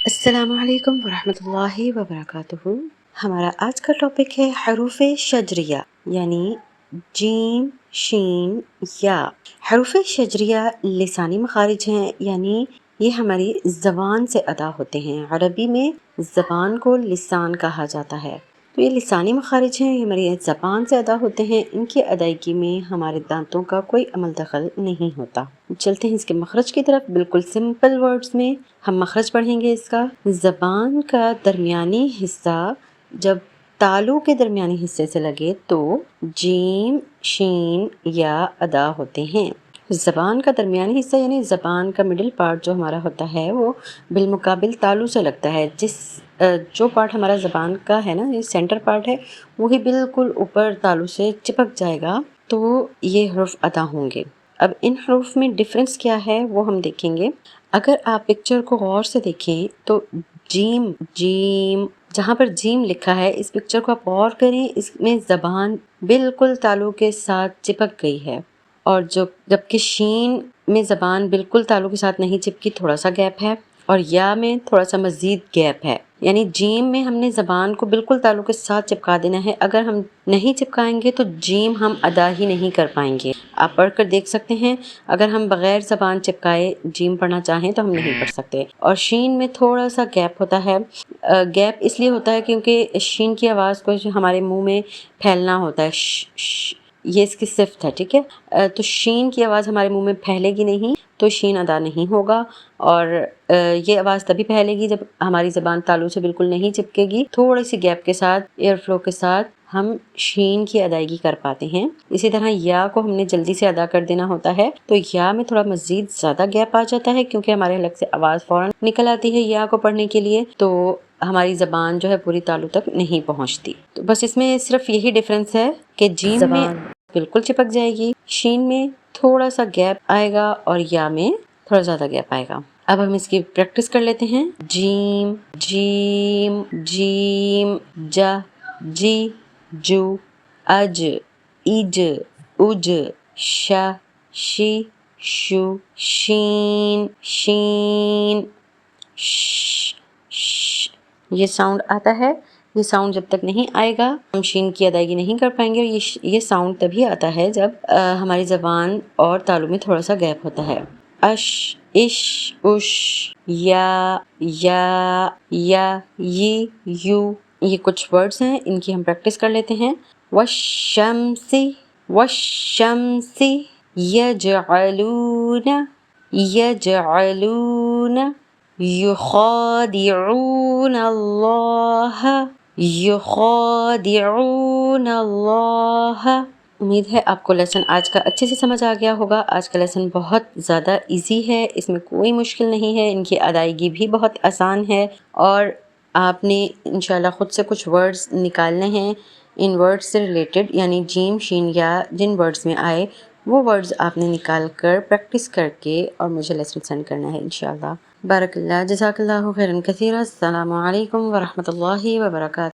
السلام علیکم ورحمۃ اللہ وبرکاتہ۔ ہمارا آج کا ٹاپک ہے حروف شجریہ، یعنی جیم، شین، یا۔ حروف شجریہ لسانی مخارج ہیں، یعنی یہ ہماری زبان سے ادا ہوتے ہیں۔ عربی میں زبان کو لسان کہا جاتا ہے، تو یہ لسانی مخارج ہیں، یہ ہماری زبان سے ادا ہوتے ہیں۔ ان کی ادائیگی میں ہمارے دانتوں کا کوئی عمل دخل نہیں ہوتا۔ چلتے ہیں اس کے مخرج کی طرف۔ بالکل سمپل ورڈز میں ہم مخرج پڑھیں گے اس کا۔ زبان کا درمیانی حصہ جب تالو کے درمیانی حصے سے لگے تو جیم، شین، یا ادا ہوتے ہیں۔ زبان کا درمیانی حصہ یعنی زبان کا مڈل پارٹ جو ہمارا ہوتا ہے وہ بالمقابل تالو سے لگتا ہے۔ جو پارٹ ہمارا زبان کا ہے نا، یہ سینٹر پارٹ ہے، وہی بالکل اوپر تالو سے چپک جائے گا تو یہ حروف ادا ہوں گے۔ اب ان حروف میں ڈفرینس کیا ہے وہ ہم دیکھیں گے۔ اگر آپ پکچر کو غور سے دیکھیں تو جیم جہاں پر جیم لکھا ہے، اس پکچر کو آپ غور کریں، اس میں زبان بالکل تالو کے ساتھ چپک گئی ہے، اور جبکہ شین میں زبان بالکل تالو کے ساتھ نہیں چپکی، تھوڑا سا گیپ ہے، اور یا میں تھوڑا سا مزید گیپ ہے۔ یعنی جیم میں ہم نے زبان کو بالکل تالو کے ساتھ چپکا دینا ہے، اگر ہم نہیں چپکائیں گے تو جیم ہم ادا ہی نہیں کر پائیں گے۔ آپ پڑھ کر دیکھ سکتے ہیں، اگر ہم بغیر زبان چپکائے جیم پڑھنا چاہیں تو ہم نہیں پڑھ سکتے۔ اور شین میں تھوڑا سا گیپ ہوتا ہے۔ گیپ اس لیے ہوتا ہے کیونکہ شین کی آواز کو ہمارے منہ میں پھیلنا ہوتا ہے، یہ اس کی صفت ہے، ٹھیک ہے۔ تو شین کی آواز ہمارے منہ میں پھیلے گی نہیں تو شین ادا نہیں ہوگا، اور یہ آواز تبھی پھیلے گی جب ہماری زبان تالو سے بالکل نہیں چپکے گی۔ تھوڑی سی گیپ کے ساتھ، ایئر فلو کے ساتھ ہم شین کی ادائیگی کر پاتے ہیں۔ اسی طرح یا کو ہم نے جلدی سے ادا کر دینا ہوتا ہے تو یا میں تھوڑا مزید زیادہ گیپ آ جاتا ہے، کیونکہ ہمارے حلق سے آواز فوراً نکل آتی ہے یا کو پڑھنے کے لیے، تو ہماری زبان جو ہے پوری تالو تک نہیں پہنچتی۔ تو بس اس میں صرف یہی ڈفرینس ہے کہ جیم میں بالکل چپک جائے گی، شین میں تھوڑا سا گیپ آئے گا، اور یا میں تھوڑا زیادہ گیپ آئے گا۔ اب ہم اس کی پریکٹس کر لیتے ہیں۔ جیم، جیم، جیم، جا، جی، جو، اج، اج، اج، شا، شی، شو، شین، شین، ش، ش۔ یہ ساؤنڈ آتا ہے۔ یہ ساؤنڈ جب تک نہیں آئے گا ہم شین کی ادائیگی نہیں کر پائیں گے۔ یہ ساؤنڈ تبھی آتا ہے جب ہماری زبان اور تالو میں تھوڑا سا گیپ ہوتا ہے۔ اش، اش، اش، یا، ی، یو۔ یہ کچھ ورڈز ہیں، ان کی ہم پریکٹس کر لیتے ہیں۔ والشمس، والشمس، یجعلون، یجعلون، یخادعون اللہ، یخادعون اللہ۔ امید ہے آپ کو لیسن آج کا اچھے سے سمجھ آ گیا ہوگا۔ آج کا لیسن بہت زیادہ ایزی ہے، اس میں کوئی مشکل نہیں ہے، ان کی ادائیگی بھی بہت آسان ہے، اور آپ نے انشاءاللہ خود سے کچھ ورڈز نکالنے ہیں ان ورڈز سے ریلیٹڈ، یعنی جیم، شین، یا جن ورڈز میں آئے وہ ورڈز آپ نے نکال کر پریکٹس کر کے اور مجھے لیسن سینڈ کرنا ہے انشاءاللہ۔ بارک اللہ، جزاک اللہ خیرا کثیرا۔ السلام علیکم ورحمۃ اللہ وبرکاتہ۔